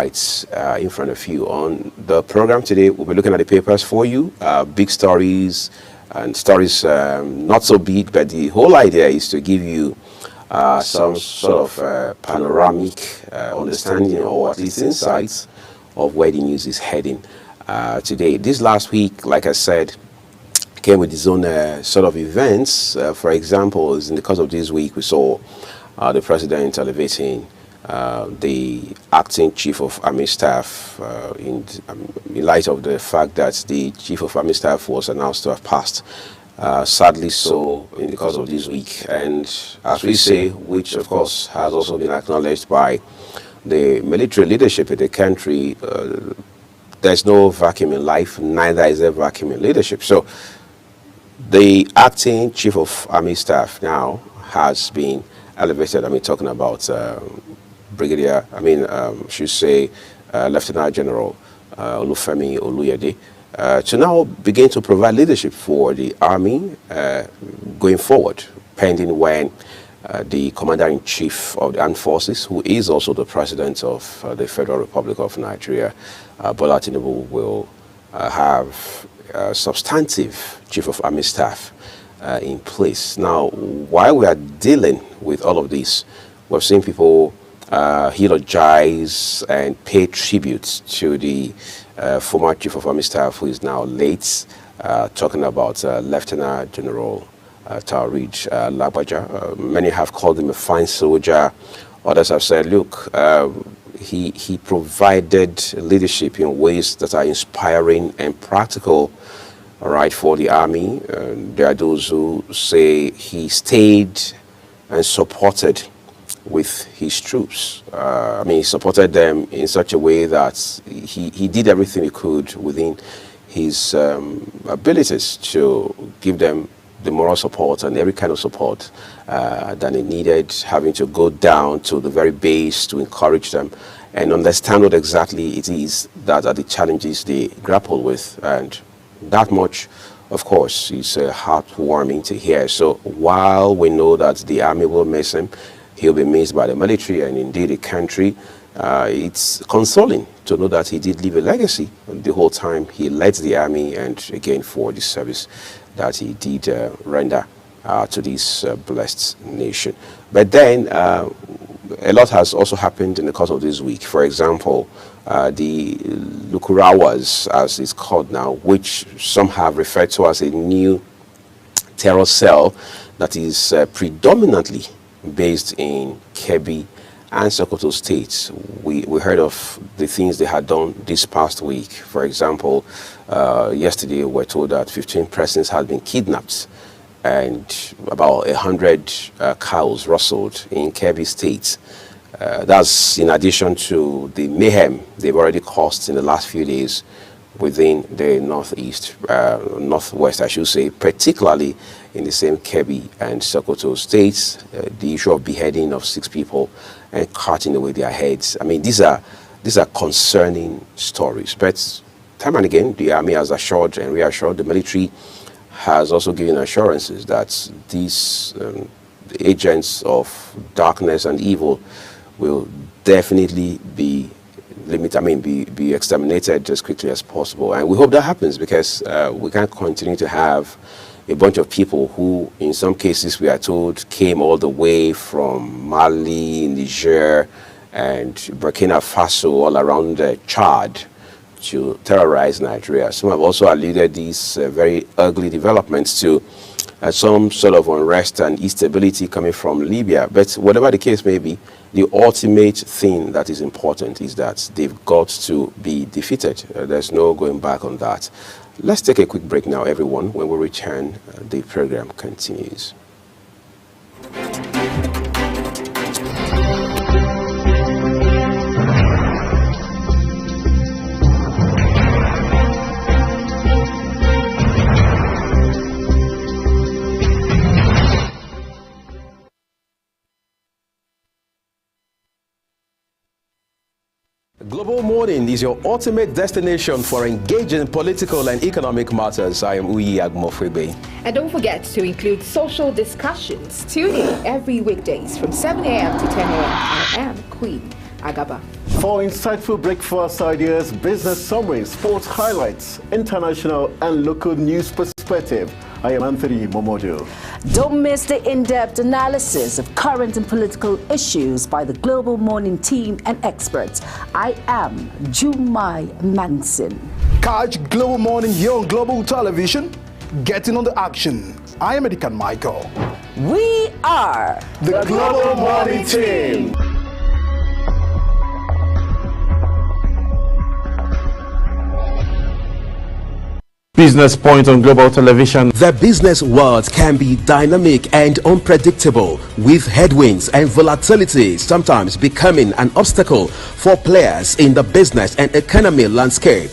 It's in front of you. On the program today, we'll be looking at the papers for you, big stories and stories not so big, but the whole idea is to give you some sort of panoramic understanding or at least insights of where the news is heading today. This last week, like I said, came with its own sort of events. For example, in the course of this week, we saw the president elevating the acting chief of army staff in light of the fact that the chief of army staff was announced to have passed. Sadly so in the course of this week, and as we say, which of course has also been acknowledged by the military leadership in the country, there's no vacuum in life, neither is there vacuum in leadership. So the acting chief of army staff now has been elevated. I mean, talking about Brigadier, should say Lieutenant General Olufemi Oluyede, to now begin to provide leadership for the army going forward, pending when the Commander-in-Chief of the Armed Forces, who is also the President of the Federal Republic of Nigeria, Bola Tinubu, will have a substantive Chief of Army Staff in place. Now, while we are dealing with all of this, we've seen people eulogize and pay tribute to the former Chief of Army Staff, who is now late, talking about Lieutenant General Taoreed Lagbaja. Many have called him a fine soldier. Others have said, look, he provided leadership in ways that are inspiring and practical, all right, for the army. There are those who say he stayed and supported with his troops. He supported them in such a way that he did everything he could within his abilities to give them the moral support and every kind of support that he needed, having to go down to the very base to encourage them and understand what exactly it is that are the challenges they grapple with. And that much, of course, is heartwarming to hear. So while we know that the army will miss him, he'll be missed by the military and indeed the country, it's consoling to know that he did leave a legacy the whole time he led the army, and again for the service that he did render to this blessed nation. But then a lot has also happened in the course of this week. For example, the Lukurawas, as it's called now, which some have referred to as a new terror cell that is predominantly based in Kebbi and Sokoto states. We heard of the things they had done this past week. For example, yesterday we were told that 15 persons had been kidnapped and about 100 cows rustled in Kebbi state. That's in addition to the mayhem they've already caused in the last few days within the northwest, I should say, particularly in the same Kebbi and Sokoto states. The issue of beheading of 6 people and cutting away their heads. I mean, these are concerning stories. But time and again, the army has assured and reassured. The military has also given assurances that these agents of darkness and evil will definitely be be exterminated as quickly as possible. And we hope that happens, because we can't continue to have a bunch of people who, in some cases, we are told, came all the way from Mali, Niger, and Burkina Faso, all around Chad, to terrorize Nigeria. Some have also alluded these very ugly developments to some sort of unrest and instability coming from Libya. But whatever the case may be, the ultimate thing that is important is that they've got to be defeated. There's no going back on that. Let's take a quick break now, everyone. When we return, the program continues. Global Morning is your ultimate destination for engaging political and economic matters. I am Uyi Agmofrebe. And don't forget to include social discussions. Tune in every weekdays from 7 a.m. to 10 a.m. I am Queen Agaba. For insightful breakfast ideas, business summaries, sports highlights, international and local news perspective, I am Anthony Momodu. Don't miss the in-depth analysis of current and political issues by the Global Morning team and experts. I am Jumai Manson. Catch Global Morning here on Global Television. Get in on the action. I am Edikan Michael. We are The Global Morning team. Business Point on Global Television. The business world can be dynamic and unpredictable, with headwinds and volatility sometimes becoming an obstacle for players in the business and economy landscape.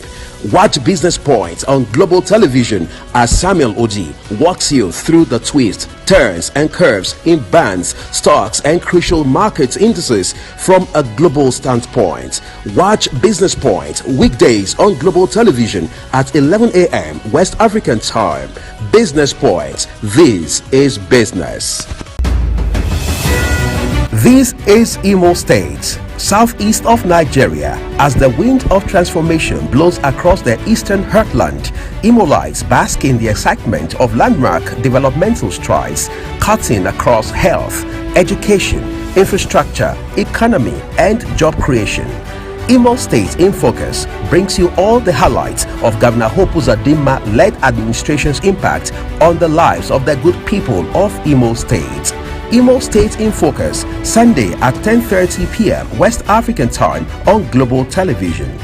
Watch Business Point on Global Television as Samuel Oji walks you through the twists, turns and curves in bands, stocks and crucial market indices from a global standpoint. Watch Business Point weekdays on Global Television at 11 a.m. West African time. Business Point, this is business. This is Imo State, southeast of Nigeria. As the wind of transformation blows across the eastern heartland, Imolites bask in the excitement of landmark developmental strides cutting across health, education, infrastructure, economy, and job creation. Imo State in Focus brings you all the highlights of Governor Hope Uzodinma-led administration's impact on the lives of the good people of Imo State. Imo State in Focus, Sunday at 10:30 p.m. West African time on Global Television.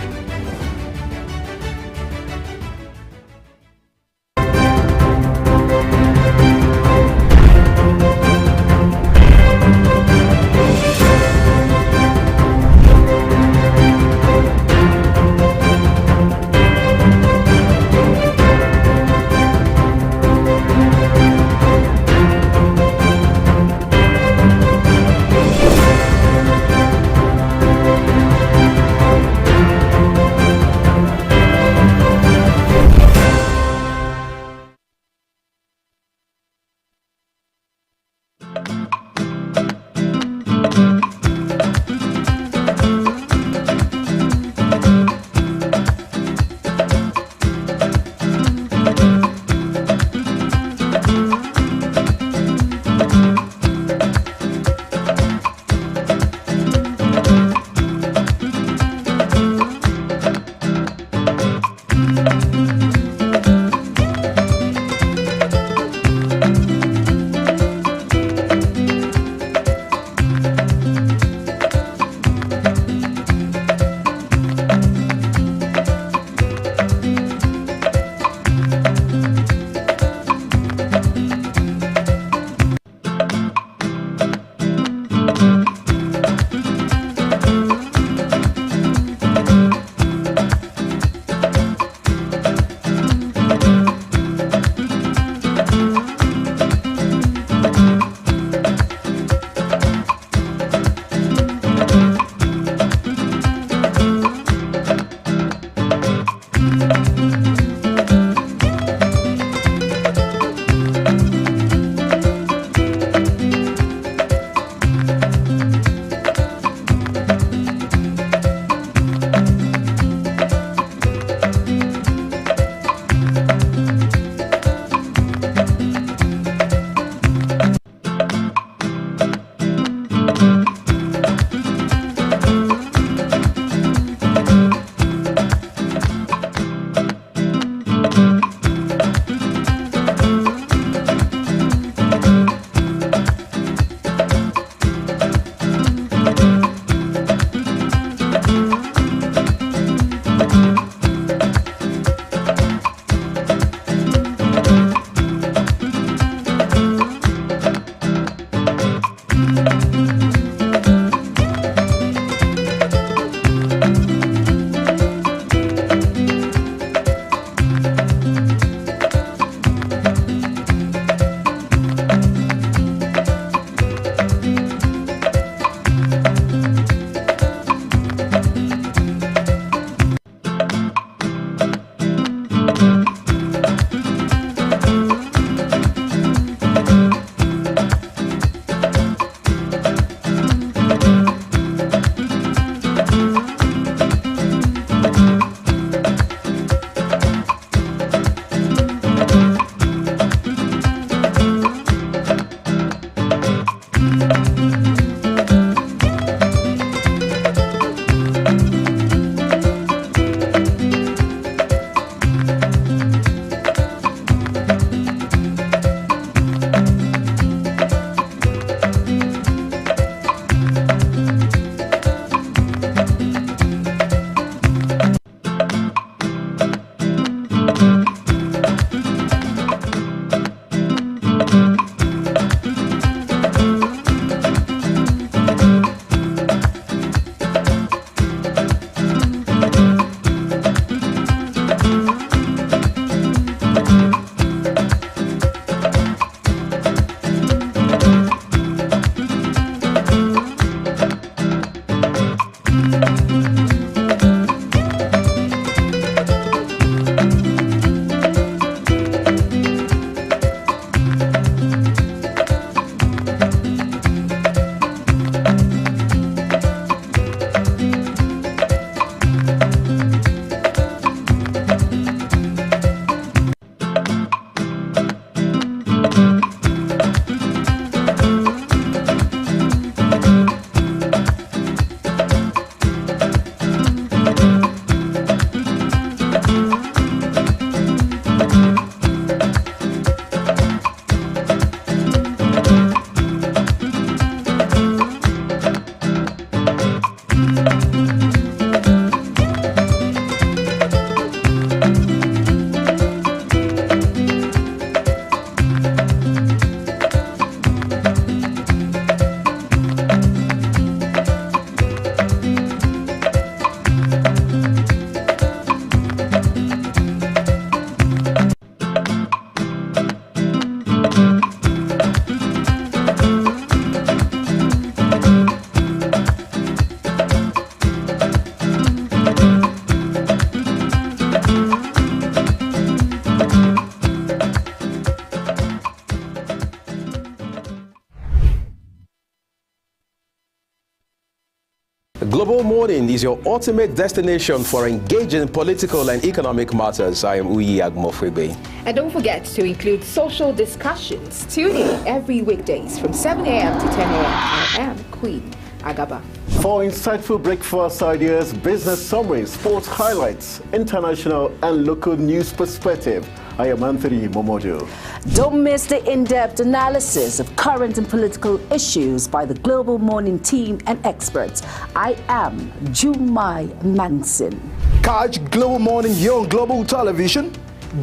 Global Morning is your ultimate destination for engaging political and economic matters. I am Uyi Agmofwebe. And don't forget to include social discussions. Tune in every weekdays from 7 a.m. to 10 a.m. I am Queen Agaba. For insightful breakfast ideas, business summaries, sports highlights, international and local news perspective, I am Anthony Momodu. Don't miss the in-depth analysis of current and political issues by the Global Morning team and experts. I am Jumai Manson. Catch Global Morning here on Global Television.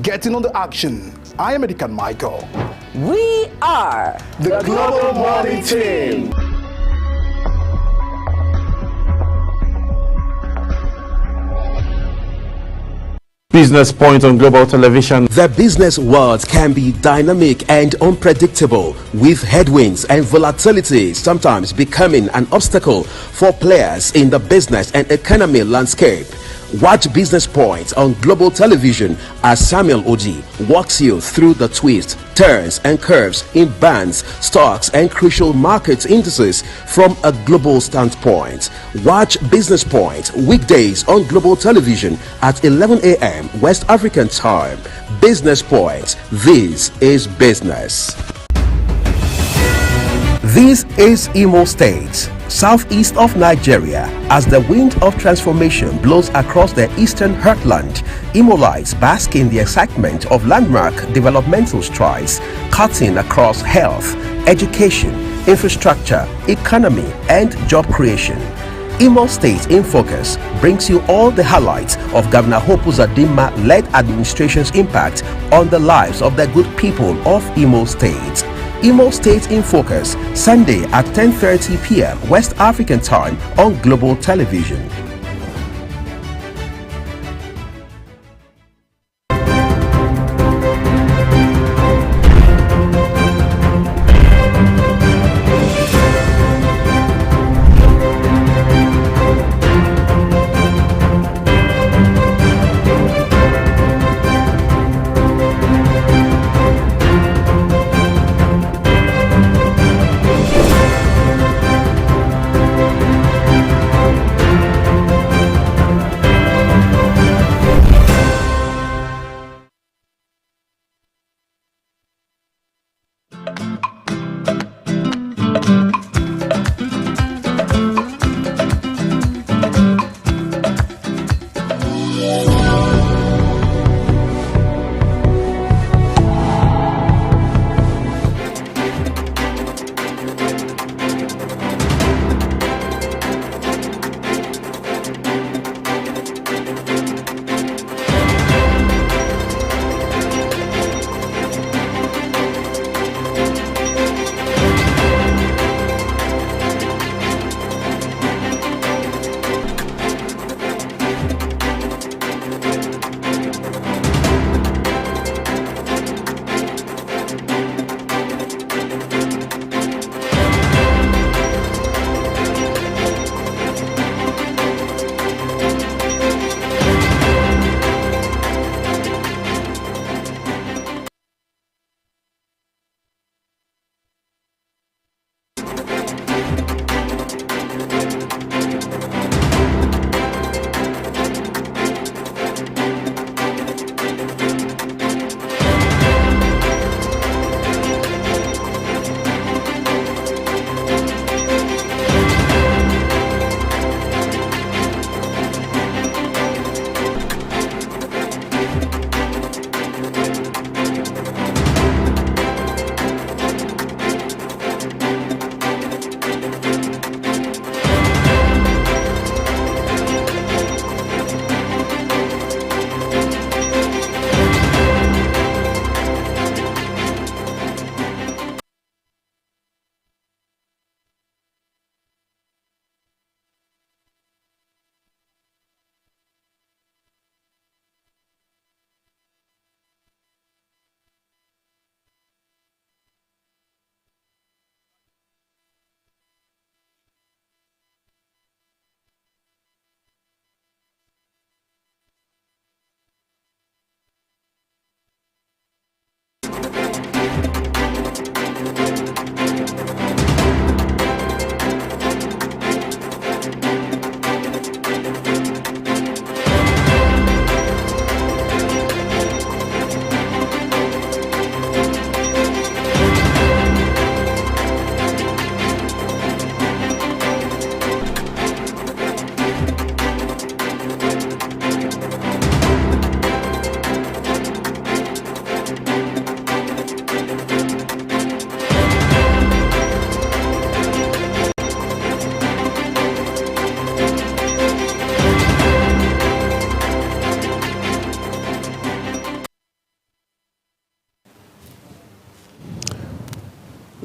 Getting on the action. I am Edikan Michael. We are The Global Morning Team. Business Point on Global Television. The business world can be dynamic and unpredictable, with headwinds and volatility sometimes becoming an obstacle for players in the business and economy landscape. Watch Business Point on Global Television as Samuel Oji walks you through the twists, turns and curves in bands, stocks and crucial market indices from a global standpoint. Watch Business Point weekdays on Global Television at 11 a.m. West African time. Business Point. This is business. This is Imo State, southeast of Nigeria. As the wind of transformation blows across the eastern heartland, Imolites bask in the excitement of landmark developmental strides, cutting across health, education, infrastructure, economy, and job creation. Imo State in Focus brings you all the highlights of Governor Hope Uzodinma-led administration's impact on the lives of the good people of Imo State. Imo State in Focus, Sunday at 10:30 p.m. West African time on Global Television.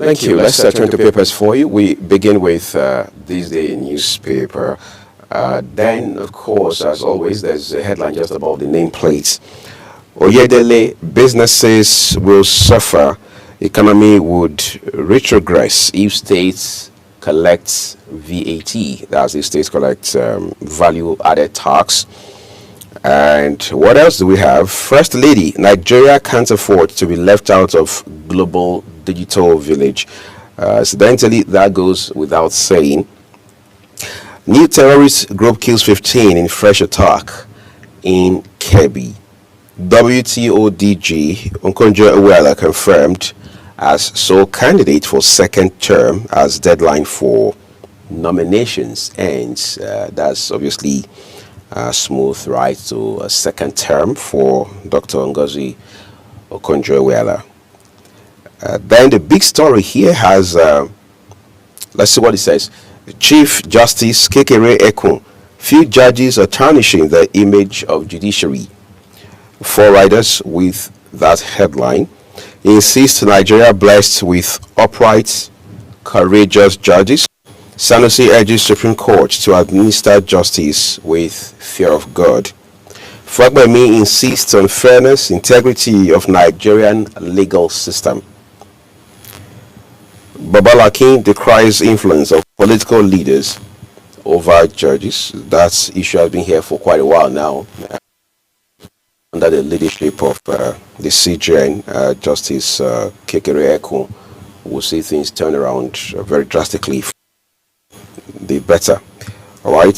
Thank you. Let's turn to papers for you. We begin with this day newspaper. Then, of course, as always, there's a headline just above the nameplate. Oyedele, businesses will suffer. Economy would retrogress if states collect VAT. That's if states collect value added tax. And what else do we have? First Lady, Nigeria can't afford to be left out of global digital village. Incidentally, that goes without saying. New terrorist group kills 15 in fresh attack in Kebbi. WTO DG Okonjo-Iweala confirmed as sole candidate for second term as deadline for nominations ends. That's obviously a smooth right to a second term for Dr. Ngozi Okonjo-Iweala. Then the big story here has, let's see what it says. Chief Justice Kekere Ekun, few judges are tarnishing the image of judiciary. Four riders with that headline. He insists Nigeria blessed with upright, courageous judges. Sanusi urges Supreme Court to administer justice with fear of God. Fagbemi insists on fairness, integrity of Nigerian legal system. Babalakin decries influence of political leaders over judges. That issue has been here for quite a while now. Under the leadership of the CJN, Justice Kekere Ekun, will see things turn around very drastically. The better. All right.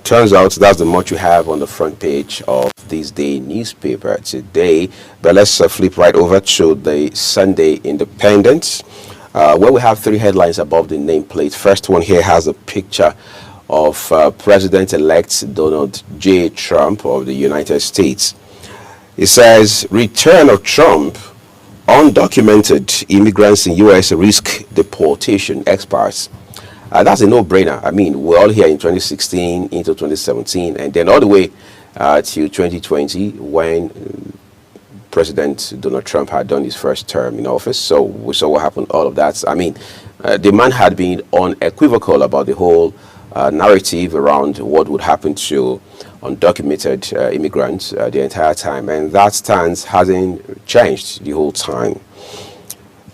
Turns out that's the much you have on the front page of this day newspaper today. But let's flip right over to the Sunday Independent, where we have three headlines above the nameplate. First one here has a picture of President-elect Donald J. Trump of the United States. It says, return of Trump, undocumented immigrants in U.S. risk deportation, experts. That's a no-brainer. I mean, we're all here in 2016 into 2017, and then all the way to 2020 when President Donald Trump had done his first term in office. So we saw what happened, all of that. I mean, the man had been unequivocal about the whole narrative around what would happen to undocumented immigrants the entire time, and that stance hasn't changed the whole time.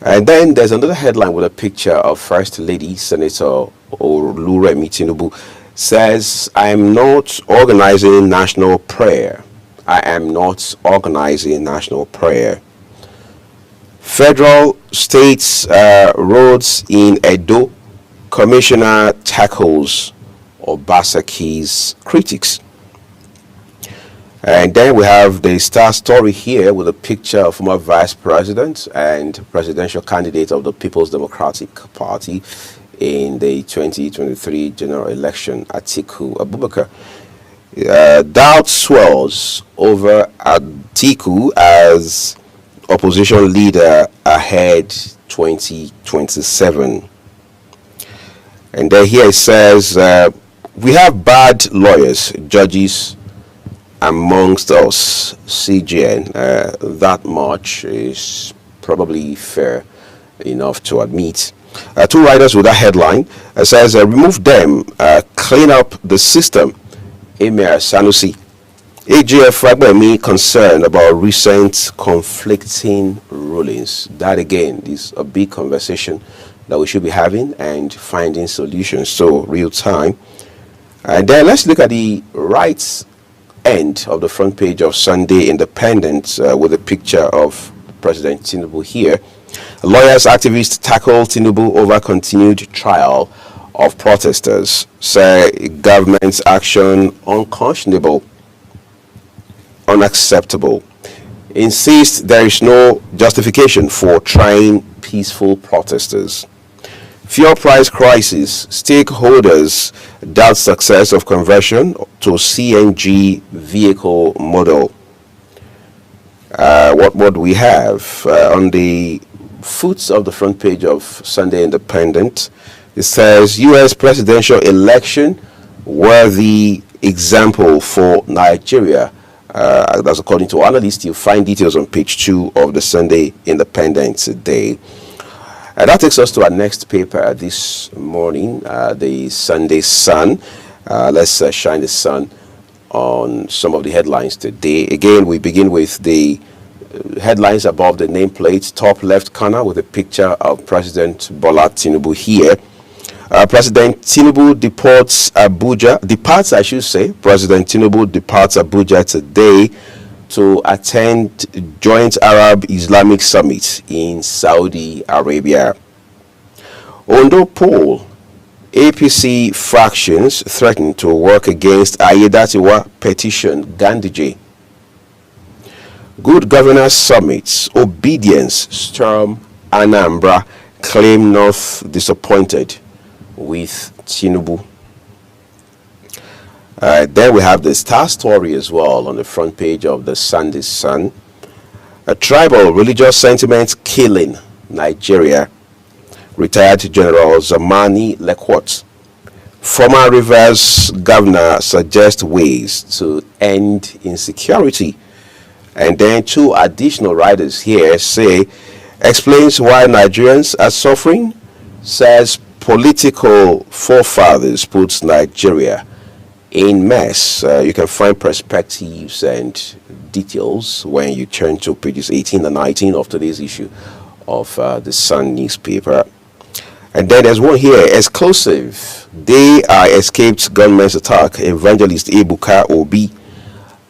And then there's another headline with a picture of First Lady Senator Oluremi Tinubu. Says, I am not organizing national prayer. I am not organizing national prayer. Federal states roads in Edo. Commissioner tackles Obasaki's critics. And then we have the Star story here with a picture of former vice president and presidential candidate of the People's Democratic Party in the 2023 general election, Atiku Abubakar. Doubt swells over Atiku as opposition leader ahead 2027. And then here it says, we have bad lawyers, judges amongst us, CGN. That much is probably fair enough to admit. Two writers with that headline says, remove them, clean up the system. Emir Sanusi. AGF Fagbemi concerned about recent conflicting rulings. That again is a big conversation that we should be having and finding solutions. So real time. And then let's look at the right end of the front page of Sunday Independent with a picture of President Tinubu here. Lawyers, activists tackle Tinubu over continued trial of protesters. Say government's action unconscionable, unacceptable. Insist there is no justification for trying peaceful protesters. Fuel price crisis. Stakeholders doubt success of conversion to CNG vehicle model. What we have on the foots of the front page of Sunday Independent, it says U.S. presidential election worthy example for Nigeria. That's according to analysts. You'll find details on page 2 of the Sunday Independent today. That takes us to our next paper this morning, the Sunday Sun. Let's shine the sun on some of the headlines today. Again, we begin with the headlines above the nameplate, top left corner, with a picture of President Bola Tinubu here. President Tinubu departs Abuja. President Tinubu departs Abuja today to attend Joint Arab Islamic Summit in Saudi Arabia. Ondo poll, APC fractions threaten to work against Ayedatiwa petition Ganduje. Good Governance Summits, obedience storm Anambra, claim North disappointed with Tinubu. Then we have the star story as well on the front page of the Sunday Sun. A tribal religious sentiment killing Nigeria. Retired General Zamani Lekwot. Former Rivers governor suggests ways to end insecurity. And then two additional writers here say, explains why Nigerians are suffering, says political forefathers puts Nigeria in mess. You can find perspectives and details when you turn to pages 18 and 19 of today's issue of the Sun newspaper. And then there's one here, exclusive. They are escaped gunmen's attack. Evangelist Ebuka Obi.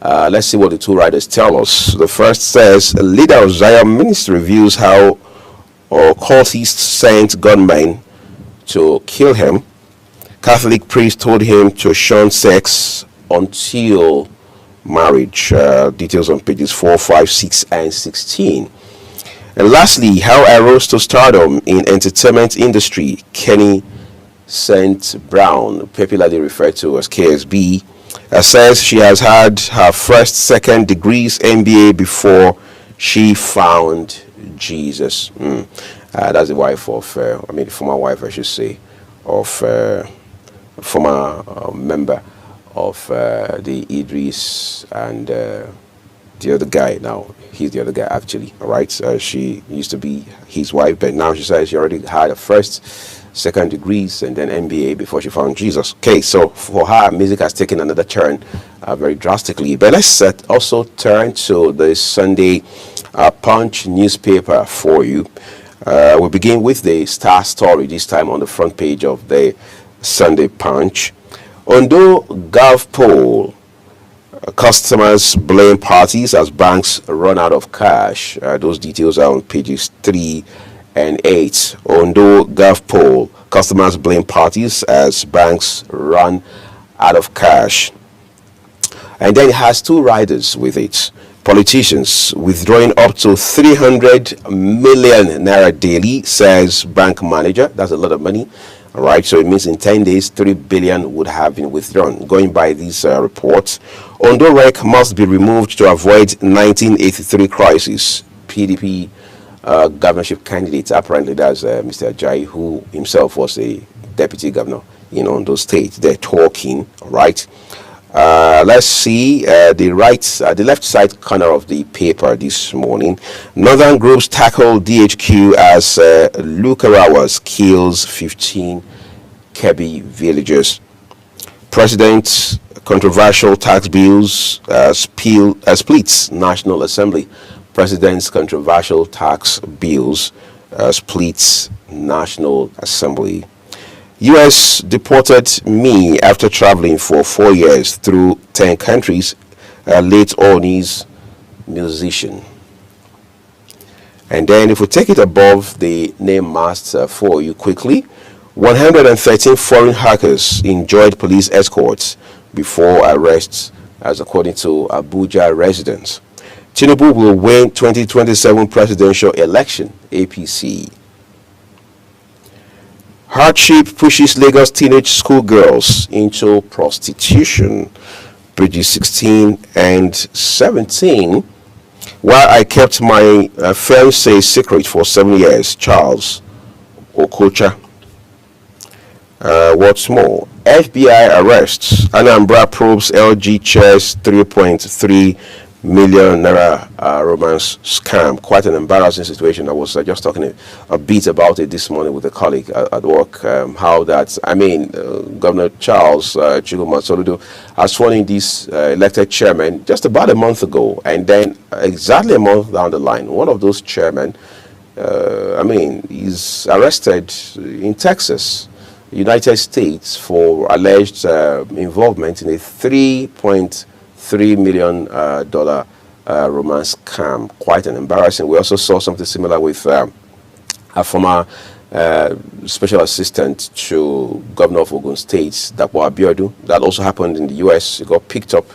Let's see what the two writers tell us. The first says, a leader of Zion ministry reviews how cultists sent gunmen to kill him. Catholic priest told him to shun sex until marriage. Details on pages 4, 5, 6, and 16. And lastly, how I rose to stardom in entertainment industry. Kenny St. Brown, popularly referred to as KSB, says she has had her first, second degrees MBA before she found Jesus. That's the wife of, the former wife, I should say, of former member of the Idris and the other guy. Now he's the other guy actually. All right, she used to be his wife, but now she says she already had a first, second degrees and then MBA before she found Jesus. Okay, so for her, music has taken another turn very drastically. But let's also turn to the Sunday Punch newspaper for you. We'll begin with the star story, this time on the front page of the Sunday Punch. Ondo Gov poll, customers blame parties as banks run out of cash. Those details are on pages 3 and 8. Ondo Gov poll, customers blame parties as banks run out of cash. And then it has two riders with it. Politicians withdrawing up to 300 million naira daily, says bank manager. That's a lot of money. All right, so it means in 10 days, 3 billion would have been withdrawn. Going by these reports, Ondo Rec must be removed to avoid 1983 crisis. PDP governorship candidate, apparently that's Mr. Ajayi, who himself was a deputy governor in Ondo State. They're talking, all right. Let's see the left side corner of the paper this morning. Northern groups tackle DHQ as Lukarawas kills 15 Kebbi villagers. President's controversial tax bills splits National Assembly. President's controversial tax bills splits National Assembly. U.S. deported me after traveling for 4 years through 10 countries, late Onis musician. And then if we take it above the name mast for you quickly, 113 foreign hackers enjoyed police escorts before arrests, as according to Abuja residents. Tinubu will win 2027 presidential election, APC. Hardship pushes Lagos teenage schoolgirls into prostitution. Pages 16 and 17. While I kept my fiancé's secret for 7 years, Charles Okocha. What's more, FBI arrests. Anambra probes LG chair's 3.3 million naira romance scam. Quite an embarrassing situation. I was just talking a bit about it this morning with a colleague at work. How that, Governor Charles Chiguma Soludo has sworn in this elected chairman just about a month ago, and then exactly a month down the line, one of those chairmen, is arrested in Texas, United States, for alleged involvement in a $3.3 million romance scam. Quite an embarrassing. We also saw something similar with a former special assistant to Governor of Ogun State, Dapo Abiodun. That also happened in the U.S. He got picked up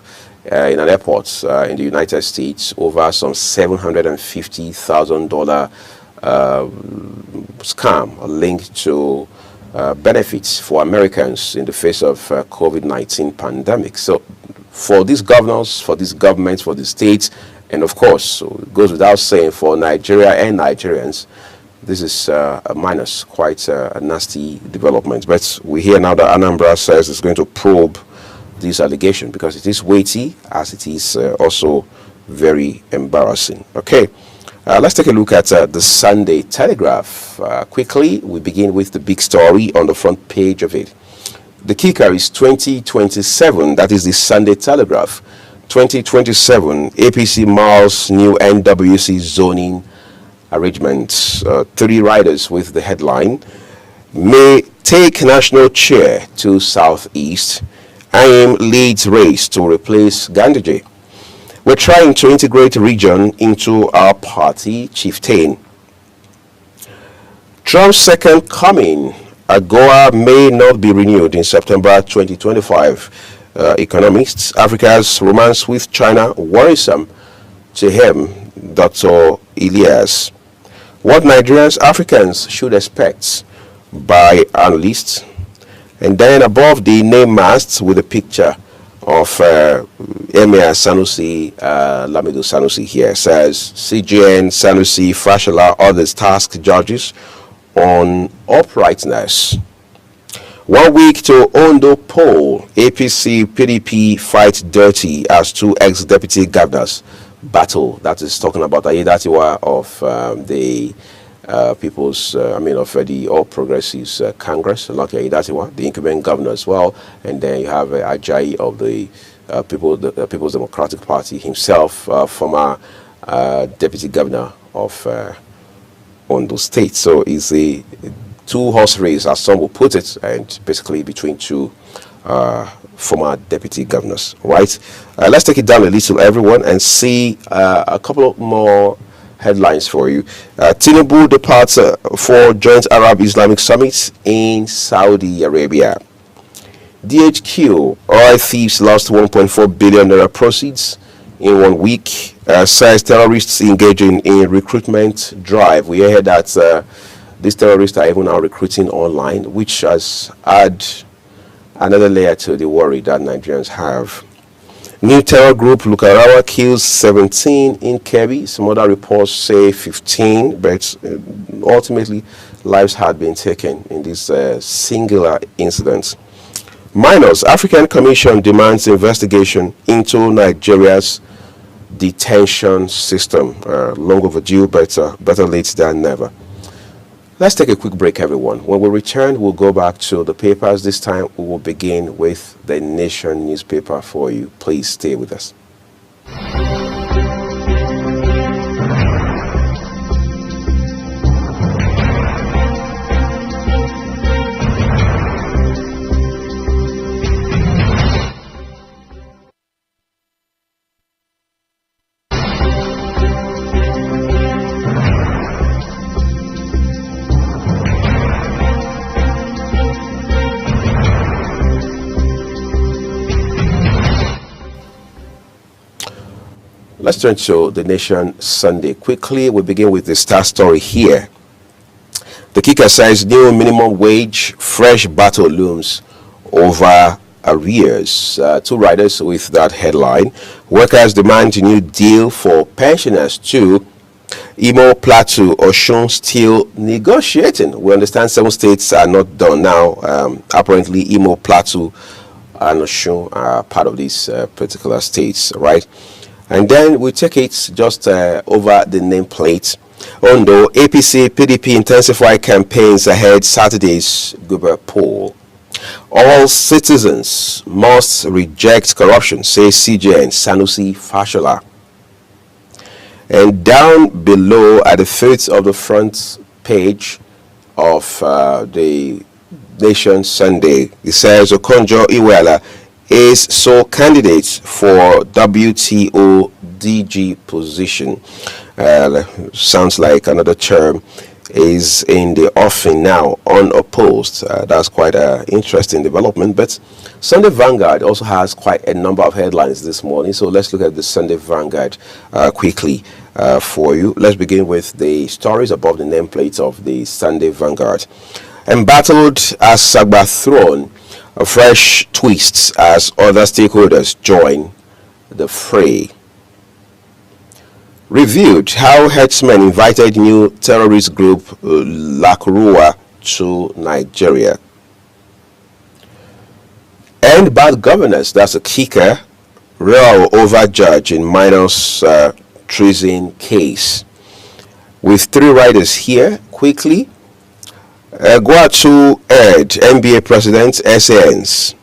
in an airport in the United States over some $750,000 scam linked to benefits for Americans in the face of COVID-19 pandemic. So for these governors, for these governments, for the states, and of course, so it goes without saying, for Nigeria and Nigerians, this is a minus, quite a nasty development. But we hear now that Anambra says it's going to probe this allegation because it is weighty, as it is also very embarrassing. Okay, let's take a look at the Sunday Telegraph. Quickly, we begin with the big story on the front page of it. The kicker is 2027, that is the Sunday Telegraph. 2027, APC Miles new NWC zoning arrangements. 3 riders with the headline, may take national chair to Southeast. IM leads race to replace Ganduje. We're trying to integrate region into our party chieftain. Trump's second coming. AGOA may not be renewed in September 2025. Economists, Africa's romance with China worrisome to him, Dr. Elias. What Nigerians, Africans should expect by analysts. And then above the name masts with a picture of Emir Sanusi, Lamido Sanusi here, says CGN, Sanusi, Fashola, others task judges on uprightness. 1 week to Ondo poll, APC, PDP fight dirty as 2 ex-deputy governors battle. That is talking about Ayedatiwa of the People's, of the All Progressives Congress, Lucky Ayedatiwa, the incumbent governor as well. And then you have Ajayi of the People's Democratic Party himself, former deputy governor of Ondo State. So it's a 2-horse race, as some will put it, and basically between 2 former deputy governors, right? Let's take it down a little, everyone, and see a couple of more headlines for you. Tinubu departs for Joint Arab Islamic Summit in Saudi Arabia. DHQ, oil thieves lost 1.4 billion naira proceeds in 1 week, says terrorists engaging in recruitment drive. We heard that these terrorists are even now recruiting online, which has added another layer to the worry that Nigerians have. New terror group Lukarawa kills 17 in Kebbi. Some other reports say 15, but ultimately lives had been taken in this singular incident. Minors, African Commission demands investigation into Nigeria's detention system. Long overdue, but better late than never. Let's take a quick break, everyone. When we return, we'll go back to the papers. This time, we will begin with the Nation newspaper for you. Please stay with us. Let's turn to the Nation Sunday. Quickly, we begin with the star story here. The kicker says new minimum wage, fresh battle looms over arrears. 2 riders with that headline. Workers demand a new deal for pensioners too. Imo, Plateau, Osun still negotiating. We understand 7 states are not done now. Apparently, Imo, Plateau, and Osun are part of these particular states, right? And then we take it just over the nameplate. Ondo, APC, PDP intensify campaigns ahead Saturday's Guber poll. All citizens must reject corruption, says CJ and Sanusi Fashola. And down below at the foot of the front page of the Nation Sunday, it says Okonjo Iweala is sole candidate for WTO DG position. Sounds like another term is in the offing now, unopposed. That's quite an interesting development. But Sunday Vanguard also has quite a number of headlines this morning. So let's look at the Sunday Vanguard quickly for you. Let's begin with the stories above the nameplates of the Sunday Vanguard. Embattled as Sagba throne, a fresh twists as other stakeholders join the fray. Reviewed how herdsmen invited new terrorist group Lakrua to Nigeria. And bad governance, that's a kicker. Real over judge in minors treason case. With 3 riders here, quickly. Guatu Ed, NBA president, SANs.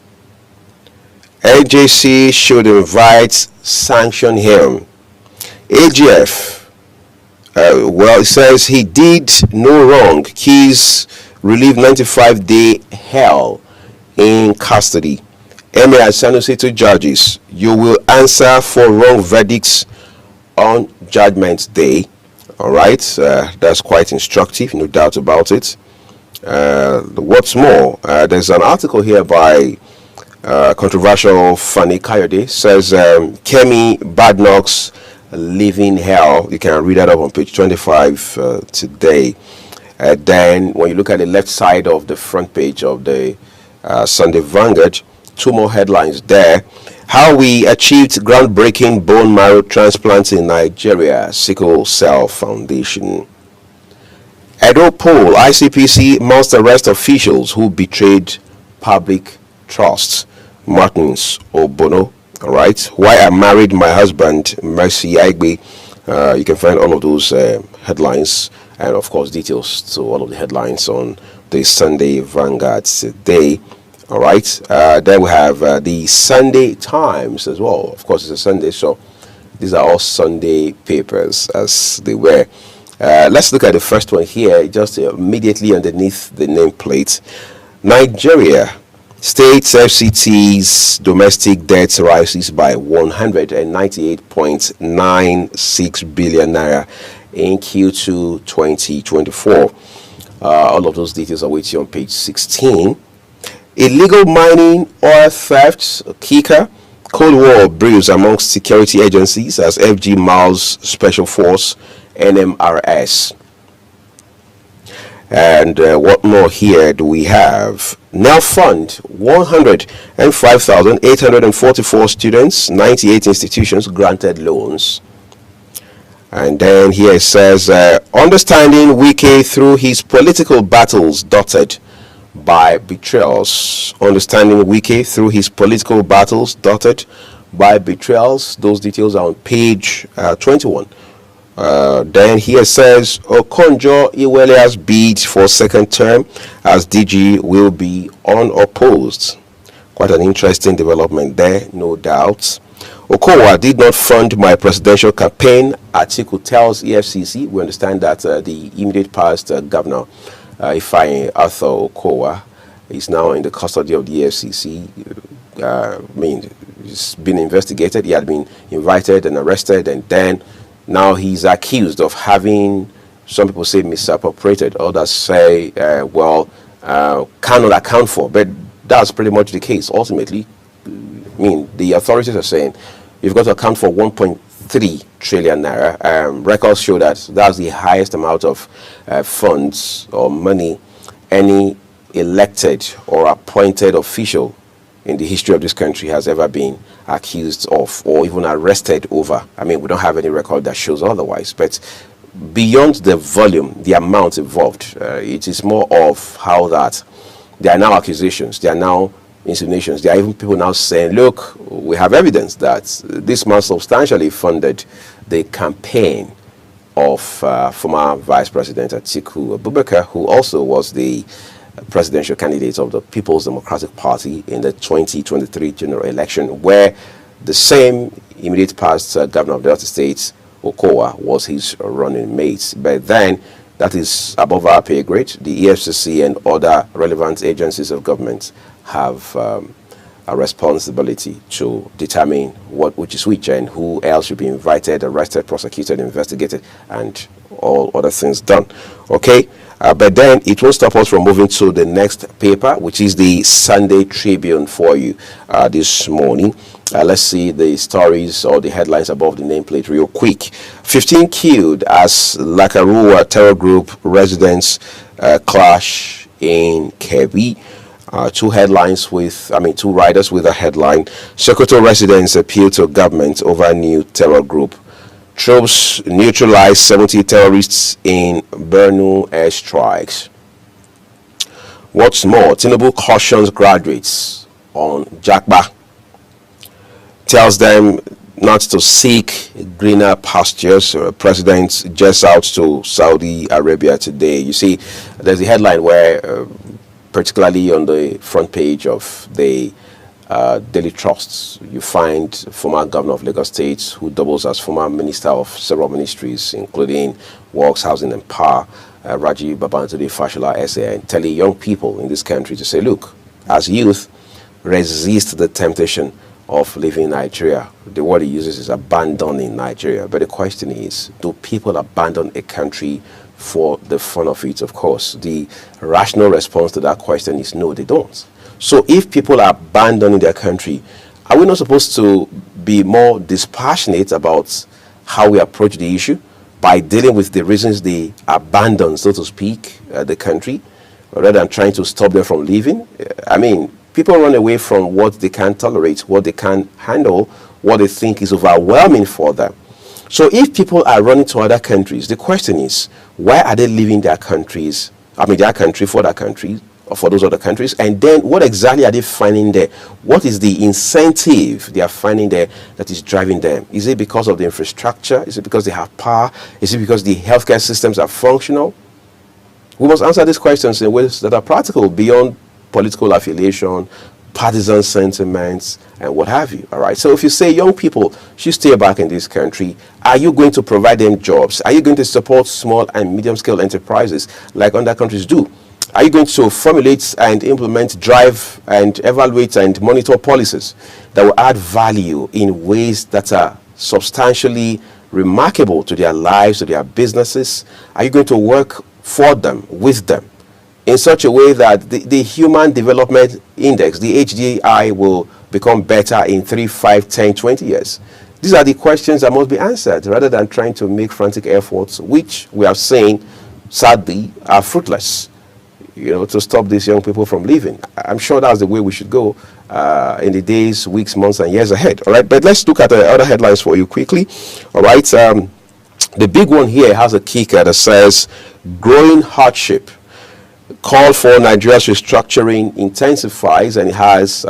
NJC should invite sanction him. AGF, well, it says he did no wrong. Keys relieve 95-day hell in custody. Emir Sanusi to judges, you will answer for wrong verdicts on Judgment Day. All right, that's quite instructive, no doubt about it. What's more, there's an article here by controversial Fani Kayode, says Kemi Badnock's Living Hell. You can read that up on page 25 today. Then when you look at the left side of the front page of the Sunday Vanguard, 2 more headlines there. How we achieved groundbreaking bone marrow transplant in Nigeria, Sickle Cell Foundation. Edo poll, ICPC must arrest officials who betrayed public trust. Martins Obono. All right. Why I married my husband, Mercy Aigbe. You can find all of those headlines and, of course, details to all of the headlines on the Sunday Vanguard today. All right. Then we have the Sunday Times as well. Of course, it's a Sunday, so these are all Sunday papers as they were. Let's look at the first one here, just immediately underneath the nameplate. Nigeria. States FCT's domestic debt rises by 198.96 billion naira in Q2 2024. All of those details are waiting on page 16. Illegal mining, oil theft, kicker, Cold War brews amongst security agencies as FG Miles Special Force, NMRS. And what more here do we have? Now fund 105,844 students, 98 institutions granted loans. And then here it says, understanding Wike through his political battles dotted by betrayals. Understanding Wike through his political battles dotted by betrayals. Those details are on page 21. Then here says Okonjo Iweala's bid for second term as DG will be unopposed. Quite an interesting development there, no doubt. Okowa did not fund my presidential campaign. Atiku tells EFCC. We understand that the immediate past governor, Ifeanyi Arthur Okowa, is now in the custody of the EFCC. He's been investigated. He had been invited and arrested, and then now he's accused of having, some people say, misappropriated. Others say, cannot account for. But that's pretty much the case. Ultimately, the authorities are saying you've got to account for 1.3 trillion naira. Records show that that's the highest amount of funds or money any elected or appointed official in the history of this country has ever been accused of or even arrested over. We don't have any record that shows otherwise. But beyond the volume, the amount involved, it is more of how that there are now accusations. There are now insinuations. There are even people now saying, look, we have evidence that this man substantially funded the campaign of former Vice President Atiku Abubakar, who also was the presidential candidate of the People's Democratic Party in the 2023 general election, where the same immediate past governor of Delta State, Okowa, was his running mate. But then, that is above our pay grade. The EFCC and other relevant agencies of government have a responsibility to determine which is which and who else should be invited, arrested, prosecuted, investigated, and all other things done. Okay, but then it won't stop us from moving to the next paper, which is the Sunday Tribune for you this morning. Let's see the stories or the headlines above the nameplate real quick. 15 killed as Lakarua terror group residents clash in Kebbi. Two riders with a headline. Sokoto residents appeal to government over new terror group. Troops neutralize 70 terrorists in Borno airstrikes. What's more, Tinubu cautions graduates on Jakba. Tells them not to seek greener pastures. President just out to Saudi Arabia today. You see, there's a headline where, particularly on the front page of the Daily Trusts, you find former governor of Lagos State, who doubles as former minister of several ministries, including Works, Housing and Power, Raji Babantudi Fashola SA, and telling young people in this country to say, look, as youth, resist the temptation of leaving Nigeria. The word he uses is abandoning Nigeria. But the question is, do people abandon a country for the fun of it? Of course, the rational response to that question is no, they don't. So if people are abandoning their country, are we not supposed to be more dispassionate about how we approach the issue by dealing with the reasons they abandon, so to speak, the country, rather than trying to stop them from leaving? I mean, people run away from what they can't tolerate, what they can't handle, what they think is overwhelming for them. So if people are running to other countries, the question is, why are they leaving their countries, their country for that country, or for those other countries? And then what exactly are they finding there? What is the incentive they are finding there that is driving them? Is it because of the infrastructure? Is it because they have power? Is it because the healthcare systems are functional? We must answer these questions in ways that are practical beyond political affiliation, partisan sentiments, and what have you. All right. So if you say young people should stay back in this country, are you going to provide them jobs? Are you going to support small and medium-scale enterprises like other countries do? Are you going to formulate and implement, drive and evaluate and monitor policies that will add value in ways that are substantially remarkable to their lives, to their businesses? Are you going to work for them, with them, in such a way that the Human Development Index, the HDI, will become better in 3, 5, 10, 20 years? These are the questions that must be answered, rather than trying to make frantic efforts, which we have seen, sadly, are fruitless, to stop these young people from leaving. I'm sure that's the way we should go in the days, weeks, months, and years ahead. All right, but let's look at the other headlines for you quickly. All right, the big one here has a kicker that says, growing hardship. Call for Nigeria's restructuring intensifies, and it has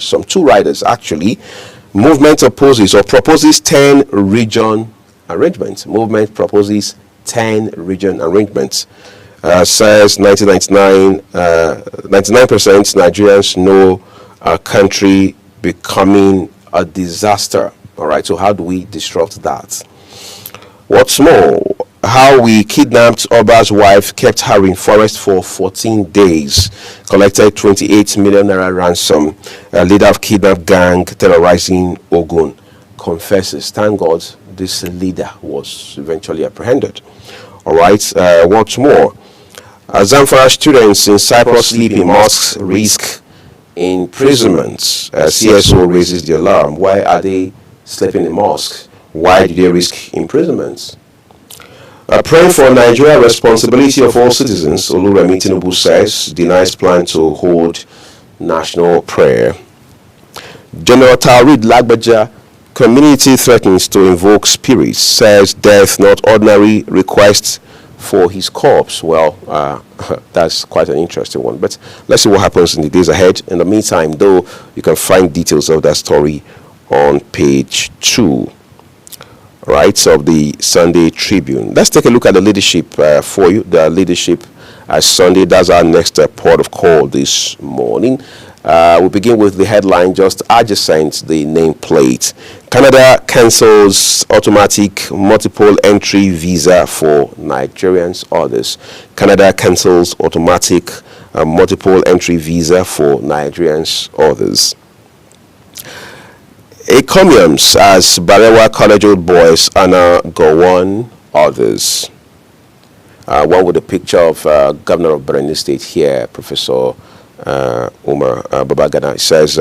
some two riders actually. Movement proposes 10 region arrangements. Movement proposes 10 region arrangements. Says 99% Nigerians know our country becoming a disaster. All right, so how do we disrupt that? What's more, how we kidnapped Oba's wife, kept her in forest for 14 days, collected 28 million naira ransom. Leader of kidnap gang terrorizing Ogun confesses. Thank God this leader was eventually apprehended. All right, what's more, Zamfara students in Cyprus sleep in mosques risk imprisonment. CSO raises the alarm. Why are they sleeping in mosques? Why do they risk imprisonment? Praying for Nigeria responsibility of all citizens, Oluremi Tinubu says, denies plan to hold national prayer. General Taoreed Lagbaja, community threatens to invoke spirits, says death not ordinary, requests for his corpse. Well, that's quite an interesting one. But let's see what happens in the days ahead. In the meantime, though, you can find details of that story on page 2, right, of the Sunday Tribune. Let's take a look at the leadership for you. The leadership Sunday, that's our next port of call this morning. We'll begin with the headline just adjacent the nameplate. Canada cancels automatic multiple entry visa for Nigerians. Others. Canada cancels automatic multiple entry visa for Nigerians. Others. Ecomiums as Barewa College Old Boys Anna Gowon. Others. One with a picture of Governor of Borno State here, Professor Umar Babagana. It says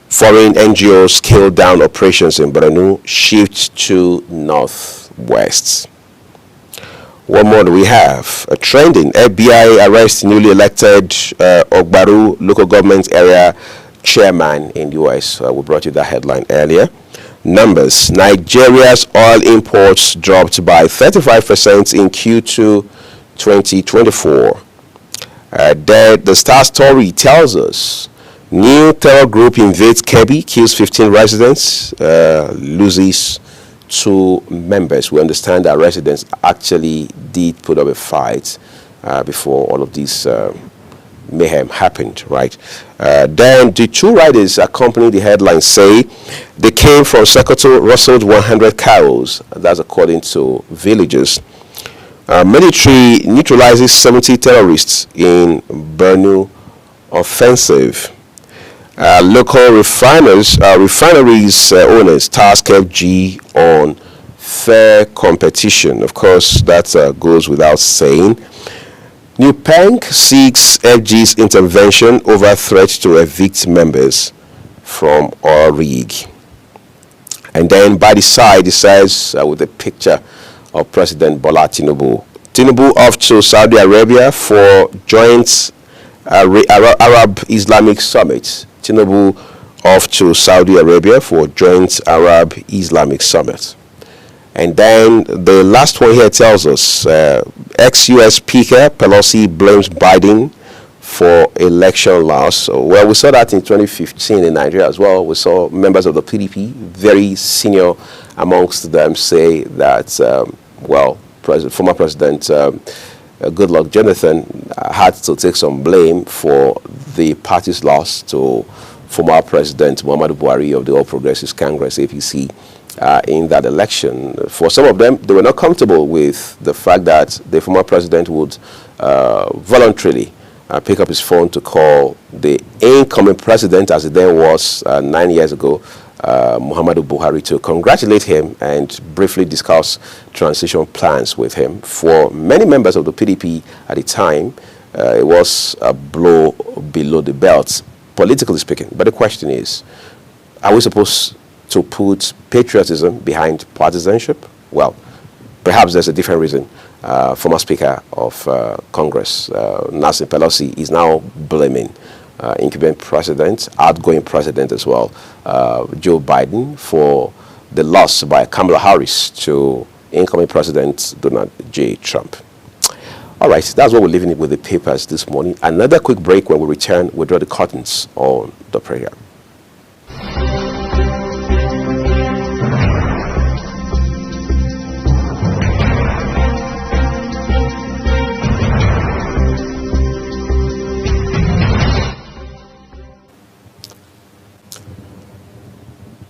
foreign NGOs scale down operations in Borno, shift to northwest. What more do we have? A trending FBI arrests newly elected Ogbaru local government area chairman in the US. We brought you that headline earlier. Numbers. Nigeria's oil imports dropped by 35% in Q2 2024. The Star story tells us new terror group invades Kebbi, kills 15 residents, loses 2 members. We understand that residents actually did put up a fight before all of this mayhem happened, right? Then the 2 riders accompanying the headline say they came from Sokoto, rustled 100 cows. That's according to villagers. Military neutralizes 70 terrorists in Borno offensive. Local refineries owners task FG on fair competition. Of course, that goes without saying. New Pank seeks FG's intervention over threat to evict members from oil rig. And then by the side, it says with a picture of President Bola Tinubu. Tinubu off to Saudi Arabia for joint Arab Islamic Summit. Tinubu off to Saudi Arabia for joint Arab Islamic Summit. And then the last one here tells us ex-US Speaker Pelosi blames Biden for election loss. Well, we saw that in 2015 in Nigeria as well. We saw members of the PDP, very senior amongst them, say that, former President Goodluck Jonathan had to take some blame for the party's loss to former President Muhammadu Buhari of the All Progressives Congress, APC, in that election. For some of them, they were not comfortable with the fact that the former president would voluntarily pick up his phone to call the incoming president, as it then was 9 years ago, Muhammadu Buhari, to congratulate him and briefly discuss transition plans with him. For many members of the PDP at the time, it was a blow below the belt, politically speaking. But the question is, are we supposed to put patriotism behind partisanship? Well, perhaps there's a different reason. Former Speaker of Congress, Nancy Pelosi, is now blaming incumbent president, outgoing president as well, Joe Biden, for the loss by Kamala Harris to incoming President Donald J. Trump. All right, that's what we're leaving it with the papers this morning. Another quick break. When we return, we'll draw the curtains on the program.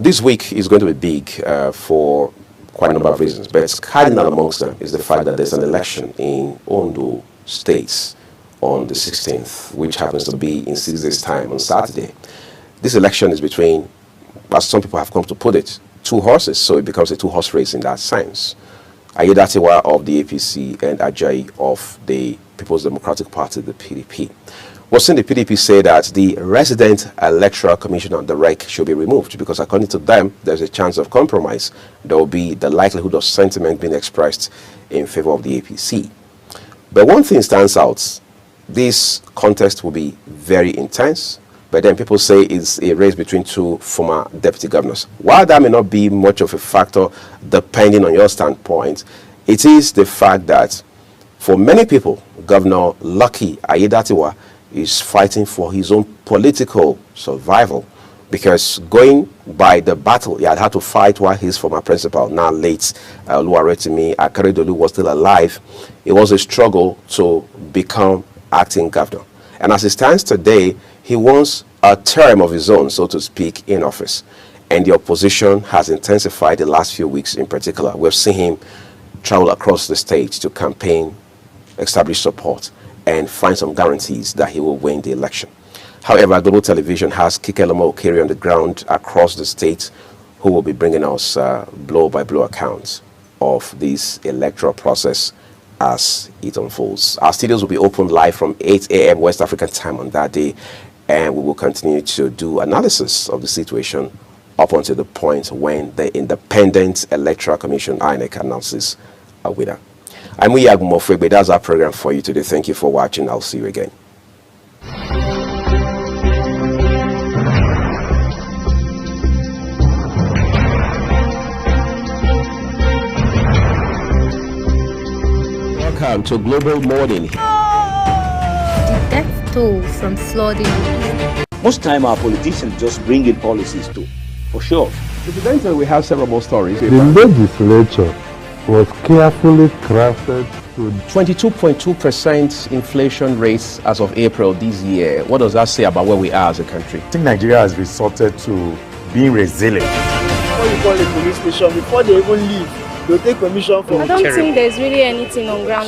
This week is going to be big for quite a number of reasons, but cardinal amongst them is the fact that there's an election in Ondo State on the 16th, which happens to be in 6 days' time on Saturday. This election is between, as some people have come to put it, 2 horses, so it becomes a 2-horse race in that sense. Ayedatiwa of the APC and Ajayi of the People's Democratic Party, the PDP. We've seen the PDP say that the resident electoral commissioner, the REC, should be removed because according to them, there's a chance of compromise. There will be the likelihood of sentiment being expressed in favor of the APC. But one thing stands out. This contest will be very intense, but then people say it's a race between 2 former deputy governors. While that may not be much of a factor, depending on your standpoint, it is the fact that For many people, Governor Lucky Aiyedatiwa is fighting for his own political survival, because going by the battle he had to fight while his former principal, now late Oluwarotimi Akeredolu, was still alive, it was a struggle to become acting governor. And as it stands today, he wants a term of his own, so to speak, in office. And the opposition has intensified the last few weeks in particular. We've seen him travel across the state to campaign, establish support, and find some guarantees that he will win the election. However, Global Television has Kikelemo Okere on the ground across the state, who will be bringing us blow-by-blow accounts of this electoral process as it unfolds. Our studios will be open live from 8 a.m. West African time on that day, and we will continue to do analysis of the situation up until the point when the Independent Electoral Commission, INEC, announces a winner. I'm Uyag Mofwegbe. That's our program for you today. Thank you for watching. I'll see you again. Welcome to Global Morning. The death toll from flooding. Most time our politicians just bring in policies too, for sure. Incidentally, we have several more stories. The legislature was carefully crafted to 22.2% inflation rates as of April this year. What does that say about where we are as a country? I think Nigeria has resorted to being resilient. Before you call a police station, before they even leave, they'll take permission from. I don't think there's really anything on ground.